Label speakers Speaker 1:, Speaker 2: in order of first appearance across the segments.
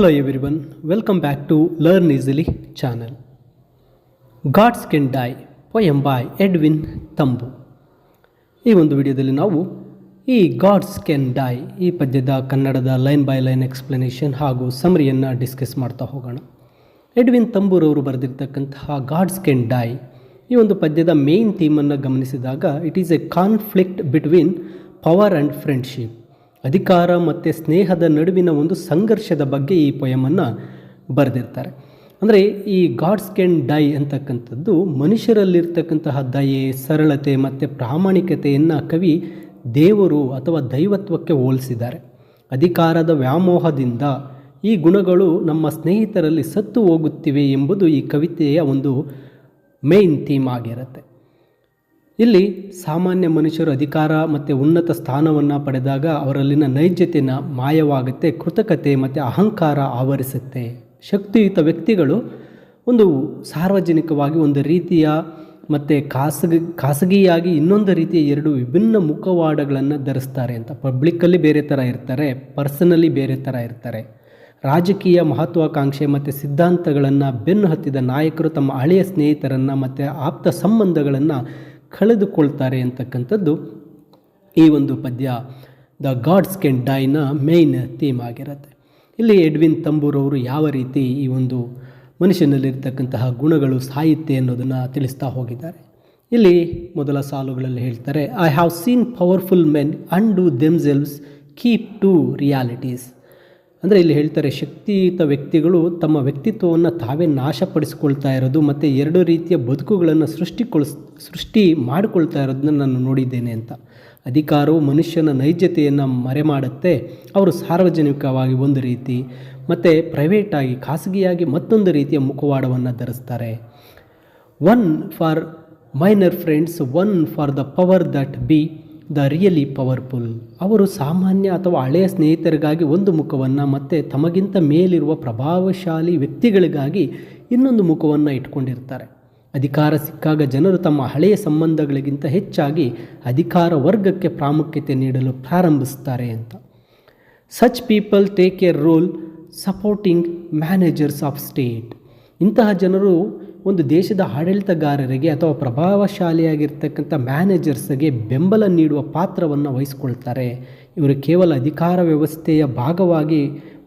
Speaker 1: Hello everyone, welcome back to Learn Easily channel. Gods Can Die, poem by Edwin Thumboo. ಈ ಒಂದು ವಿಡಿಯೋದಲ್ಲಿ ನಾವು ಈ ಗಾಡ್ಸ್ ಕ್ಯಾನ್ ಡೈ ಈ ಪದ್ಯದ ಕನ್ನಡದ ಲೈನ್ ಬೈ ಲೈನ್ ಎಕ್ಸ್ಪ್ಲನೇಷನ್ ಹಾಗೂ ಸಮರಿಯನ್ನು ಡಿಸ್ಕಸ್ ಮಾಡ್ತಾ ಹೋಗೋಣ. ಎಡ್ವಿನ್ ತಂಬೂರವರು ಬರೆದಿರ್ತಕ್ಕಂತಹ ಗಾಡ್ಸ್ ಕ್ಯಾನ್ ಡೈ ಈ ಒಂದು ಪದ್ಯದ ಮೇನ್ ಥೀಮನ್ನು ಗಮನಿಸಿದಾಗ it is A conflict between power and friendship, ಅಧಿಕಾರ ಮತ್ತು ಸ್ನೇಹದ ನಡುವಿನ ಒಂದು ಸಂಘರ್ಷದ ಬಗ್ಗೆ ಈ ಪೊಯಮನ್ನು ಬರೆದಿರ್ತಾರೆ. ಅಂದರೆ ಈ ಗಾಡ್ಸ್ ಕ್ಯಾನ್ ಡೈ ಅಂತಕ್ಕಂಥದ್ದು ಮನುಷ್ಯರಲ್ಲಿರ್ತಕ್ಕಂತಹ ದಯೆ, ಸರಳತೆ ಮತ್ತು ಪ್ರಾಮಾಣಿಕತೆಯನ್ನು ಕವಿ ದೇವರು ಅಥವಾ ದೈವತ್ವಕ್ಕೆ ಹೋಲಿಸಿದ್ದಾರೆ. ಅಧಿಕಾರದ ವ್ಯಾಮೋಹದಿಂದ ಈ ಗುಣಗಳು ನಮ್ಮ ಸ್ನೇಹಿತರಲ್ಲಿ ಸತ್ತು ಹೋಗುತ್ತಿವೆ ಎಂಬುದು ಈ ಕವಿತೆಯ ಒಂದು ಮೇನ್ ಥೀಮ್ ಆಗಿರುತ್ತೆ. ಇಲ್ಲಿ ಸಾಮಾನ್ಯ ಮನುಷ್ಯರು ಅಧಿಕಾರ ಮತ್ತು ಉನ್ನತ ಸ್ಥಾನವನ್ನು ಪಡೆದಾಗ ಅವರಲ್ಲಿನ ನೈಜತೆನ ಮಾಯವಾಗುತ್ತೆ, ಕೃತಕತೆ ಮತ್ತು ಅಹಂಕಾರ ಆವರಿಸುತ್ತೆ. ಶಕ್ತಿಯುತ ವ್ಯಕ್ತಿಗಳು ಒಂದು ಸಾರ್ವಜನಿಕವಾಗಿ ಒಂದು ರೀತಿಯ ಮತ್ತು ಖಾಸಗಿಯಾಗಿ ಇನ್ನೊಂದು ರೀತಿಯ ಎರಡು ವಿಭಿನ್ನ ಮುಖವಾಡಗಳನ್ನು ಧರಿಸ್ತಾರೆ ಅಂತ. ಪಬ್ಲಿಕ್ಕಲ್ಲಿ ಬೇರೆ ಥರ ಇರ್ತಾರೆ, ಪರ್ಸನಲಿ ಬೇರೆ ಥರ ಇರ್ತಾರೆ. ರಾಜಕೀಯ ಮಹತ್ವಾಕಾಂಕ್ಷೆ ಮತ್ತು ಸಿದ್ಧಾಂತಗಳನ್ನು ಬೆನ್ನು ಹತ್ತಿದ ನಾಯಕರು ತಮ್ಮ ಹಳೆಯ ಸ್ನೇಹಿತರನ್ನು ಮತ್ತು ಆಪ್ತ ಸಂಬಂಧಗಳನ್ನು ಕಳೆದುಕೊಳ್ತಾರೆ ಅಂತಕ್ಕಂಥದ್ದು ಈ ಒಂದು ಪದ್ಯ the gods can die main theme ಆಗಿರುತ್ತೆ. ಇಲ್ಲಿ ಎಡ್ವಿನ್ ತಂಬೂರವರು ಯಾವ ರೀತಿ ಈ ಒಂದು ಮನುಷ್ಯನಲ್ಲಿರ್ತಕ್ಕಂತಹ ಗುಣಗಳು ಸಾಹಿತ್ಯ ಅನ್ನೋದನ್ನು ತಿಳಿಸ್ತಾ ಹೋಗಿದ್ದಾರೆ. ಇಲ್ಲಿ ಮೊದಲ ಸಾಲುಗಳಲ್ಲಿ ಹೇಳ್ತಾರೆ, I have seen powerful men and themselves keep to realities. ಅಂದರೆ ಇಲ್ಲಿ ಹೇಳ್ತಾರೆ, ಶಕ್ತಿಯುತ ವ್ಯಕ್ತಿಗಳು ತಮ್ಮ ವ್ಯಕ್ತಿತ್ವವನ್ನು ತಾವೇ ನಾಶಪಡಿಸ್ಕೊಳ್ತಾ ಇರೋದು ಮತ್ತು ಎರಡು ರೀತಿಯ ಬದುಕುಗಳನ್ನು ಸೃಷ್ಟಿ ಮಾಡಿಕೊಳ್ತಾ ಇರೋದನ್ನ ನಾನು ನೋಡಿದ್ದೇನೆ ಅಂತ. ಅಧಿಕಾರವು ಮನುಷ್ಯನ ನೈಜತೆಯನ್ನು ಮರೆಮಾಡುತ್ತೆ. ಅವರು ಸಾರ್ವಜನಿಕವಾಗಿ ಒಂದು ರೀತಿ ಮತ್ತು ಪ್ರೈವೇಟಾಗಿ ಖಾಸಗಿಯಾಗಿ ಮತ್ತೊಂದು ರೀತಿಯ ಮುಖವಾಡವನ್ನು ಧರಿಸ್ತಾರೆ. One for minor friends, one for the power that be the really powerful. ಅವರು ಸಾಮಾನ್ಯ ಅಥವಾ ಹಳೆಯ ಸ್ನೇಹಿತರಿಗಾಗಿ ಒಂದು ಮುಖವನ್ನು ಮತ್ತು ತಮಗಿಂತ ಮೇಲಿರುವ ಪ್ರಭಾವಶಾಲಿ ವ್ಯಕ್ತಿಗಳಿಗಾಗಿ ಇನ್ನೊಂದು ಮುಖವನ್ನು ಇಟ್ಕೊಂಡಿರ್ತಾರೆ. ಅಧಿಕಾರ ಸಿಕ್ಕಾಗ ಜನರು ತಮ್ಮ ಹಳೆಯ ಸಂಬಂಧಗಳಿಗಿಂತ ಹೆಚ್ಚಾಗಿ ಅಧಿಕಾರ ವರ್ಗಕ್ಕೆ ಪ್ರಾಮುಖ್ಯತೆ ನೀಡಲು ಪ್ರಾರಂಭಿಸ್ತಾರೆ ಅಂತ. Such people take a role supporting managers of state. ಇಂತಹ ಜನರು ಒಂದು ದೇಶದ ಆಡಳಿತಗಾರರಿಗೆ ಅಥವಾ ಪ್ರಭಾವಶಾಲಿಯಾಗಿರ್ತಕ್ಕಂಥ ಮ್ಯಾನೇಜರ್ಸ್ಗೆ ಬೆಂಬಲ ನೀಡುವ ಪಾತ್ರವನ್ನು ವಹಿಸ್ಕೊಳ್ತಾರೆ. ಇವರು ಕೇವಲ ಅಧಿಕಾರ ವ್ಯವಸ್ಥೆಯ ಭಾಗವಾಗಿ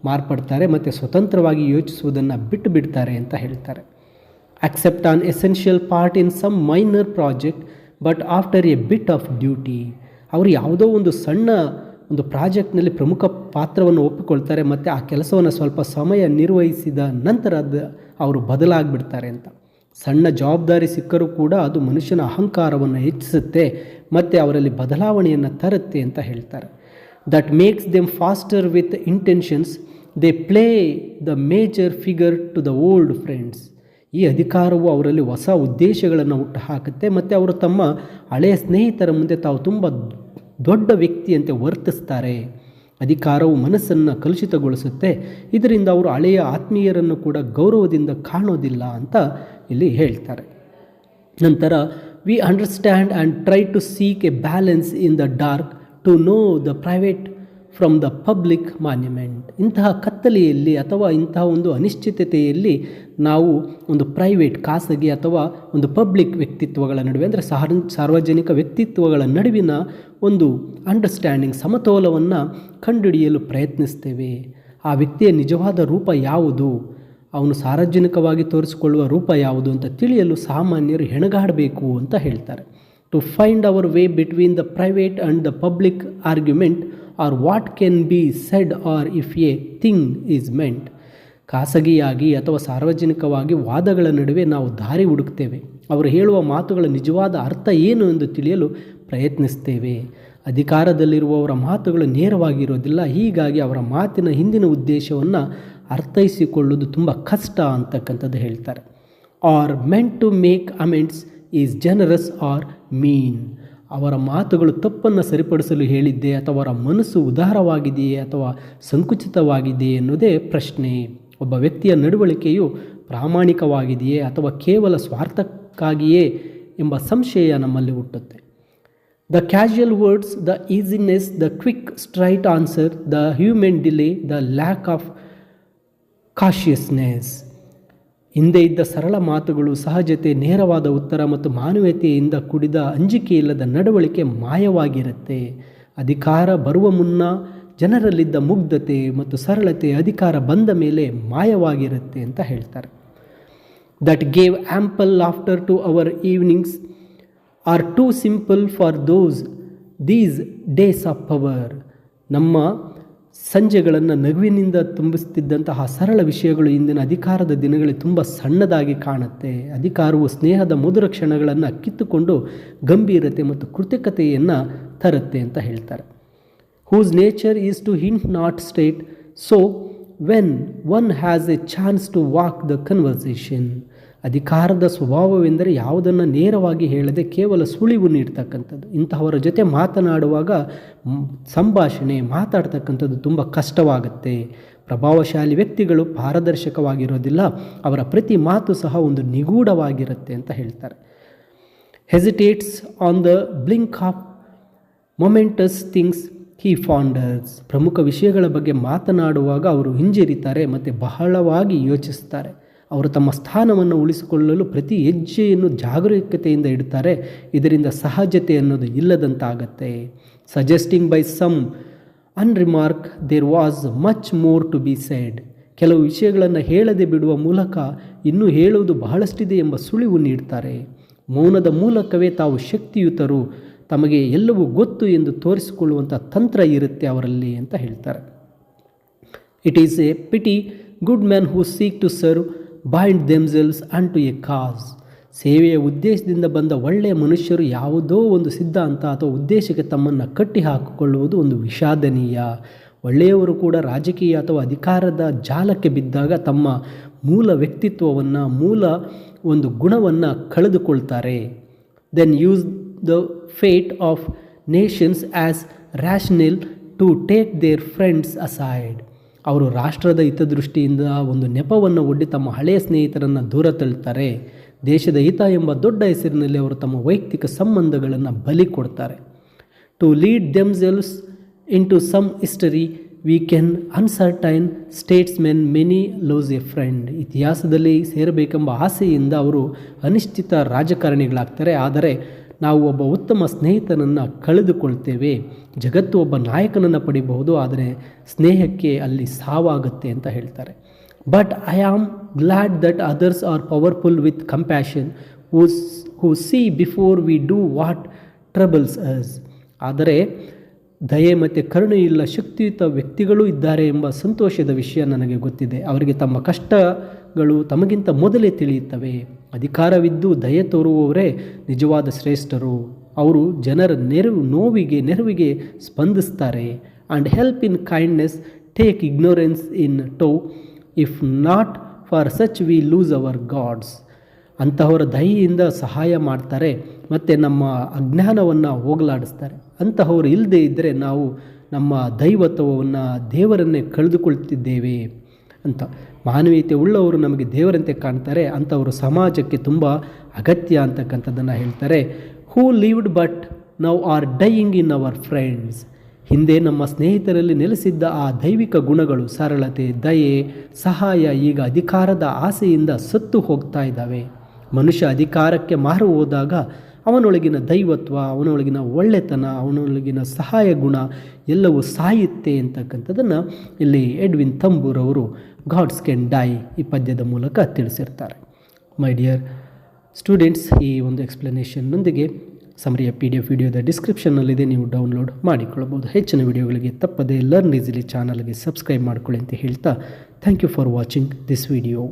Speaker 1: ಮಾರ್ಪಡ್ತಾರೆ ಮತ್ತು ಸ್ವತಂತ್ರವಾಗಿ ಯೋಚಿಸುವುದನ್ನು ಬಿಟ್ಟು ಬಿಡ್ತಾರೆ ಅಂತ ಹೇಳ್ತಾರೆ. accept an essential part in some minor project but after a bit of duty. ಅವರು ಯಾವುದೋ ಒಂದು ಸಣ್ಣ ಒಂದು ಪ್ರಾಜೆಕ್ಟ್ನಲ್ಲಿ ಪ್ರಮುಖ ಪಾತ್ರವನ್ನು ಒಪ್ಪಿಕೊಳ್ತಾರೆ ಮತ್ತು ಆ ಕೆಲಸವನ್ನು ಸ್ವಲ್ಪ ಸಮಯ ನಿರ್ವಹಿಸಿದ ನಂತರ ಅವರು ಬದಲಾಗಿಬಿಡ್ತಾರೆ ಅಂತ. ಸಣ್ಣ ಜವಾಬ್ದಾರಿ ಸಿಕ್ಕರೂ ಕೂಡ ಅದು ಮನುಷ್ಯನ ಅಹಂಕಾರವನ್ನು ಹೆಚ್ಚಿಸುತ್ತೆ ಮತ್ತು ಅವರಲ್ಲಿ ಬದಲಾವಣೆಯನ್ನು ತರುತ್ತೆ ಅಂತ ಹೇಳ್ತಾರೆ. That makes them faster with intentions, they play the major figure to the old friends. ಈ ಅಧಿಕಾರವು ಅವರಲ್ಲಿ ಹೊಸ ಉದ್ದೇಶಗಳನ್ನು ಹುಟ್ಟು ಹಾಕುತ್ತೆ ಮತ್ತು ಅವರು ತಮ್ಮ ಹಳೆಯ ಸ್ನೇಹಿತರ ಮುಂದೆ ತಾವು ತುಂಬ ದೊಡ್ಡ ವ್ಯಕ್ತಿಯಂತೆ ವರ್ತಿಸ್ತಾರೆ. ಅಧಿಕಾರವು ಮನಸ್ಸನ್ನು ಕಲುಷಿತಗೊಳಿಸುತ್ತೆ, ಇದರಿಂದ ಅವರು ಹಳೆಯ ಆತ್ಮೀಯರನ್ನು ಕೂಡ ಗೌರವದಿಂದ ಕಾಣೋದಿಲ್ಲ ಅಂತ ಇಲ್ಲಿ ಹೇಳ್ತಾರೆ. ನಂತರ we understand and try to seek a balance in the dark to know the private from the public monument. ಇಂತಹ ಕತ್ತಲೆಯಲ್ಲಿ ಅಥವಾ ಇಂತಹ ಒಂದು ಅನಿಶ್ಚಿತತೆಯಲ್ಲಿ ನಾವು ಒಂದು ಪ್ರೈವೇಟ್ ಖಾಸಗಿ ಅಥವಾ ಒಂದು ಪಬ್ಲಿಕ್ ವ್ಯಕ್ತಿತ್ವಗಳ ನಡುವೆ ಅಂದರೆ ಸಾರ್ವಜನಿಕ ವ್ಯಕ್ತಿತ್ವಗಳ ನಡುವಿನ ಒಂದು ಅಂಡರ್ಸ್ಟ್ಯಾಂಡಿಂಗ್ ಸಮತೋಲವನ್ನು ಕಂಡುಹಿಡಿಯಲು ಪ್ರಯತ್ನಿಸ್ತೇವೆ. ಆ ವ್ಯಕ್ತಿಯ ನಿಜವಾದ ರೂಪ ಯಾವುದು, ಅವನು ಸಾರ್ವಜನಿಕವಾಗಿ ತೋರಿಸಿಕೊಳ್ಳುವ ರೂಪ ಯಾವುದು ಅಂತ ತಿಳಿಯಲು ಸಾಮಾನ್ಯರು ಹೆಣಗಾಡಬೇಕು ಅಂತ ಹೇಳ್ತಾರೆ. To find our way between the private and the public argument or what can be said or if a thing is meant. ಖಾಸಗಿಯಾಗಿ ಅಥವಾ ಸಾರ್ವಜನಿಕವಾಗಿ ವಾದಗಳ ನಡುವೆ ನಾವು ದಾರಿ ಹುಡುಕ್ತೇವೆ. ಅವರು ಹೇಳುವ ಮಾತುಗಳ ನಿಜವಾದ ಅರ್ಥ ಏನು ಎಂದು ತಿಳಿಯಲು ಪ್ರಯತ್ನಿಸ್ತೇವೆ. ಅಧಿಕಾರದಲ್ಲಿರುವವರ ಮಾತುಗಳು ನೇರವಾಗಿರೋದಿಲ್ಲ, ಹೀಗಾಗಿ ಅವರ ಮಾತಿನ ಹಿಂದಿನ ಉದ್ದೇಶವನ್ನು ಅರ್ಥೈಸಿಕೊಳ್ಳುವುದು ತುಂಬ ಕಷ್ಟ ಅಂತಕ್ಕಂಥದ್ದು ಹೇಳ್ತಾರೆ. Are meant to make amends is generous or mean. ಅವರ ಮಾತುಗಳು ತಪ್ಪನ್ನು ಸರಿಪಡಿಸಲು ಹೇಳಿದ್ದೆ ಅಥವಾ ಅವರ ಮನಸ್ಸು ಉದಾರವಾಗಿದೆಯೇ ಅಥವಾ ಸಂಕುಚಿತವಾಗಿದೆಯೇ ಎನ್ನುವುದೇ ಪ್ರಶ್ನೆ. ಒಬ್ಬ ವ್ಯಕ್ತಿಯ ನಡವಳಿಕೆಯು ಪ್ರಾಮಾಣಿಕವಾಗಿದೆಯೇ ಅಥವಾ ಕೇವಲ ಸ್ವಾರ್ಥಕ್ಕಾಗಿಯೇ ಎಂಬ ಸಂಶಯ ನಮ್ಮಲ್ಲಿ ಹುಟ್ಟುತ್ತೆ. The casual words, the easiness, the quick straight answer, the human delay, the lack of cautiousness. ಹಿಂದೆ ಇದ್ದ ಸರಳ ಮಾತುಗಳು, ಸಹಜತೆ, ನೇರವಾದ ಉತ್ತರ ಮತ್ತು ಮಾನವೀಯತೆಯಿಂದ ಕೂಡಿದ ಅಂಜಿಕೆಯಿಲ್ಲದ ನಡವಳಿಕೆ ಮಾಯವಾಗಿರುತ್ತೆ. ಅಧಿಕಾರ ಬರುವ ಮುನ್ನ ಜನರಲ್ಲಿದ್ದ ಮುಗ್ಧತೆ ಮತ್ತು ಸರಳತೆ ಅಧಿಕಾರ ಬಂದ ಮೇಲೆ ಮಾಯವಾಗಿರುತ್ತೆ ಅಂತ ಹೇಳ್ತಾರೆ. That gave ample laughter to our evenings are too simple for these days of power. ನಮ್ಮ ಸಂಜೆಗಳನ್ನು ನಗುವಿನಿಂದ ತುಂಬಿಸ್ತಿದ್ದಂತಹ ಸರಳ ವಿಷಯಗಳು ಇಂದಿನ ಅಧಿಕಾರದ ದಿನಗಳಲ್ಲಿ ತುಂಬ ಸಣ್ಣದಾಗಿ ಕಾಣುತ್ತೆ. ಅಧಿಕಾರವು ಸ್ನೇಹದ ಮಧುರ ಕ್ಷಣಗಳನ್ನು ಕಿತ್ತುಕೊಂಡು ಗಂಭೀರತೆ ಮತ್ತು ಕೃತಜ್ಞತೆಯನ್ನು ತರುತ್ತೆ ಅಂತ ಹೇಳ್ತಾರೆ. whose nature is to hint not straight, so when one has a chance to walk the conversation. ಅಧಿಕಾರದ ಸ್ವಭಾವವೆಂದರೆ ಯಾವುದನ್ನು ನೇರವಾಗಿ ಹೇಳದೆ ಕೇವಲ ಸುಳಿವು ನೀಡ್ತಕ್ಕಂಥದ್ದು. ಇಂತಹವರ ಜೊತೆ ಮಾತನಾಡುವಾಗ ಸಂಭಾಷಣೆ ಮಾತಾಡ್ತಕ್ಕಂಥದ್ದು ತುಂಬ ಕಷ್ಟವಾಗುತ್ತೆ. ಪ್ರಭಾವಶಾಲಿ ವ್ಯಕ್ತಿಗಳು ಪಾರದರ್ಶಕವಾಗಿರೋದಿಲ್ಲ, ಅವರ ಪ್ರತಿ ಮಾತು ಸಹ ಒಂದು ನಿಗೂಢವಾಗಿರುತ್ತೆ ಅಂತ ಹೇಳ್ತಾರೆ. Hesitates on the blink of momentous things he ponders. ಪ್ರಮುಖ ವಿಷಯಗಳ ಬಗ್ಗೆ ಮಾತನಾಡುವಾಗ ಅವರು ಹಿಂಜರಿತಾರೆ ಮತ್ತು ಬಹಳವಾಗಿ ಯೋಚಿಸ್ತಾರೆ. ಅವರು ತಮ್ಮ ಸ್ಥಾನವನ್ನು ಉಳಿಸಿಕೊಳ್ಳಲು ಪ್ರತಿ ಹೆಜ್ಜೆಯನ್ನು ಜಾಗರೂಕತೆಯಿಂದ ಇಡುತ್ತಾರೆ. ಇದರಿಂದ ಸಹಜತೆ ಅನ್ನೋದು ಇಲ್ಲದಂತಾಗತ್ತೆ. Suggesting by some unremark there was much more to be said. ಕೆಲವು ವಿಷಯಗಳನ್ನು ಹೇಳದೆ ಬಿಡುವ ಮೂಲಕ ಇನ್ನೂ ಹೇಳುವುದು ಬಹಳಷ್ಟಿದೆ ಎಂಬ ಸುಳಿವು ನೀಡ್ತಾರೆ. ಮೌನದ ಮೂಲಕವೇ ತಾವು ಶಕ್ತಿಯುತರು, ತಮಗೆ ಎಲ್ಲವೂ ಗೊತ್ತು ಎಂದು ತೋರಿಸಿಕೊಳ್ಳುವಂಥ ತಂತ್ರ ಇರುತ್ತೆ ಅವರಲ್ಲಿ ಅಂತ ಹೇಳ್ತಾರೆ. It is a pity good man who seek to serve bind themselves and to a cause. ಸೇವೆಯ ಉದ್ದೇಶದಿಂದ ಬಂದ ಒಳ್ಳೆಯ ಮನುಷ್ಯರು ಯಾವುದೋ ಒಂದು ಸಿದ್ಧಾಂತ ಅಥವಾ ಉದ್ದೇಶಕ್ಕೆ ತಮ್ಮನ್ನು ಕಟ್ಟಿ ಹಾಕಿಕೊಳ್ಳುವುದು ಒಂದು ವಿಷಾದನೀಯ. ಒಳ್ಳೆಯವರು ಕೂಡ ರಾಜಕೀಯ ಅಥವಾ ಅಧಿಕಾರದ ಜಾಲಕ್ಕೆ ಬಿದ್ದಾಗ ತಮ್ಮ ಮೂಲ ವ್ಯಕ್ತಿತ್ವವನ್ನು, ಮೂಲ ಒಂದು ಗುಣವನ್ನು ಕಳೆದುಕೊಳ್ತಾರೆ. Then use the fate of nations as rational to take their friends aside. ಅವರು ರಾಷ್ಟ್ರದ ಹಿತದೃಷ್ಟಿಯಿಂದ ಒಂದು ನೆಪವನ್ನು ಒಡ್ಡಿ ತಮ್ಮ ಹಳೆಯ ಸ್ನೇಹಿತರನ್ನು ದೂರ ತಳ್ಳುತ್ತಾರೆ. ದೇಶದ ಹಿತ ಎಂಬ ದೊಡ್ಡ ಹೆಸರಿನಲ್ಲಿ ಅವರು ತಮ್ಮ ವೈಯಕ್ತಿಕ ಸಂಬಂಧಗಳನ್ನು ಬಲಿ ಕೊಡ್ತಾರೆ. To lead themselves into some history we can uncertain statesmen many lose a friend. ಇತಿಹಾಸದಲ್ಲಿ ಸೇರಬೇಕೆಂಬ ಆಸೆಯಿಂದ ಅವರು ಅನಿಶ್ಚಿತ ರಾಜಕಾರಣಿಗಳಾಗ್ತಾರೆ. ಆದರೆ ನಾವು ಒಬ್ಬ ಉತ್ತಮ ಸ್ನೇಹಿತನನ್ನು ಕಳೆದುಕೊಳ್ತೇವೆ. ಜಗತ್ತು ಒಬ್ಬ ನಾಯಕನನ್ನು ಪಡಿಬಹುದು, ಆದರೆ ಸ್ನೇಹಕ್ಕೆ ಅಲ್ಲಿ ಸಾವಾಗುತ್ತೆ ಅಂತ ಹೇಳ್ತಾರೆ. But I am glad that others are powerful with compassion who C before we do what troubles us. ಆದರೆ ದಯೆ ಮತ್ತು ಕರುಣೆಯುಳ್ಳ ಶಕ್ತಿಯುತ ವ್ಯಕ್ತಿಗಳೂ ಇದ್ದಾರೆ ಎಂಬ ಸಂತೋಷದ ವಿಷಯ ನನಗೆ ಗೊತ್ತಿದೆ. ಅವರಿಗೆ ತಮ್ಮ ಕಷ್ಟಗಳು ತಮಗಿಂತ ಮೊದಲೇ ತಿಳಿಯುತ್ತವೆ. ಅಧಿಕಾರವಿದ್ದು ದಯೆ ತೋರುವವರೇ ನಿಜವಾದ ಶ್ರೇಷ್ಠರು. ಅವರು ಜನರ ನೆರವಿಗೆ ಸ್ಪಂದಿಸ್ತಾರೆ. And help in kindness, take ignorance in toe, if not for such we lose our gods. ಅಂತಹವರ ದಯೆಯಿಂದ ಸಹಾಯ ಮಾಡ್ತಾರೆ ಮತ್ತು ನಮ್ಮ ಅಜ್ಞಾನವನ್ನು ಹೋಗಲಾಡಿಸ್ತಾರೆ. ಅಂತಹವರು ಇಲ್ಲದೇ ಇದ್ದರೆ ನಾವು ನಮ್ಮ ದೈವತ್ವವನ್ನು, ದೇವರನ್ನೇ ಕಳೆದುಕೊಳ್ತಿದ್ದೇವೆ ಅಂತ. ಮಾನವೀಯತೆ ಉಳ್ಳವರು ನಮಗೆ ದೇವರಂತೆ ಕಾಣ್ತಾರೆ. ಅಂಥವರು ಸಮಾಜಕ್ಕೆ ತುಂಬ ಅಗತ್ಯ ಅಂತಕ್ಕಂಥದ್ದನ್ನು ಹೇಳ್ತಾರೆ. Who lived but now are dying in our friends. ಹಿಂದೆ ನಮ್ಮ ಸ್ನೇಹಿತರಲ್ಲಿ ನೆಲೆಸಿದ್ದ ಆ ದೈವಿಕ ಗುಣಗಳು, ಸರಳತೆ, ದಯೆ, ಸಹಾಯ ಈಗ ಅಧಿಕಾರದ ಆಸೆಯಿಂದ ಸತ್ತು ಹೋಗ್ತಾ ಇದ್ದಾವೆ. ಮನುಷ್ಯ ಅಧಿಕಾರಕ್ಕೆ ಮಾರು ಹೋದಾಗ ಅವನೊಳಗಿನ ದೈವತ್ವ, ಅವನೊಳಗಿನ ಒಳ್ಳೆತನ, ಅವನೊಳಗಿನ ಸಹಾಯ ಗುಣ ಎಲ್ಲವೂ ಸಾಯುತ್ತೆ ಅಂತಕ್ಕಂಥದ್ದನ್ನು ಇಲ್ಲಿ ಎಡ್ವಿನ್ ತಂಬೂರ್ ಅವರು ಗಾಡ್ಸ್ ಕ್ಯಾನ್ ಡೈ ಈ ಪದ್ಯದ ಮೂಲಕ ತಿಳಿಸಿರ್ತಾರೆ. ಮೈ ಡಿಯರ್ ಸ್ಟೂಡೆಂಟ್ಸ್, ಈ ಒಂದು ಎಕ್ಸ್ಪ್ಲನೇಷನ್ನೊಂದಿಗೆ ಸಮರಿಯ PDF ವಿಡಿಯೋದ ಡಿಸ್ಕ್ರಿಪ್ಷನ್ನಲ್ಲಿದೆ, ನೀವು ಡೌನ್ಲೋಡ್ ಮಾಡಿಕೊಳ್ಳಬಹುದು. ಹೆಚ್ಚಿನ ವಿಡಿಯೋಗಳಿಗೆ ತಪ್ಪದೇ ಲರ್ನ್ ಈಸಿಲಿ ಚಾನಲ್ಗೆ ಸಬ್ಸ್ಕ್ರೈಬ್ ಮಾಡಿಕೊಳ್ಳಿ ಅಂತ ಹೇಳ್ತಾ thank you for watching this video.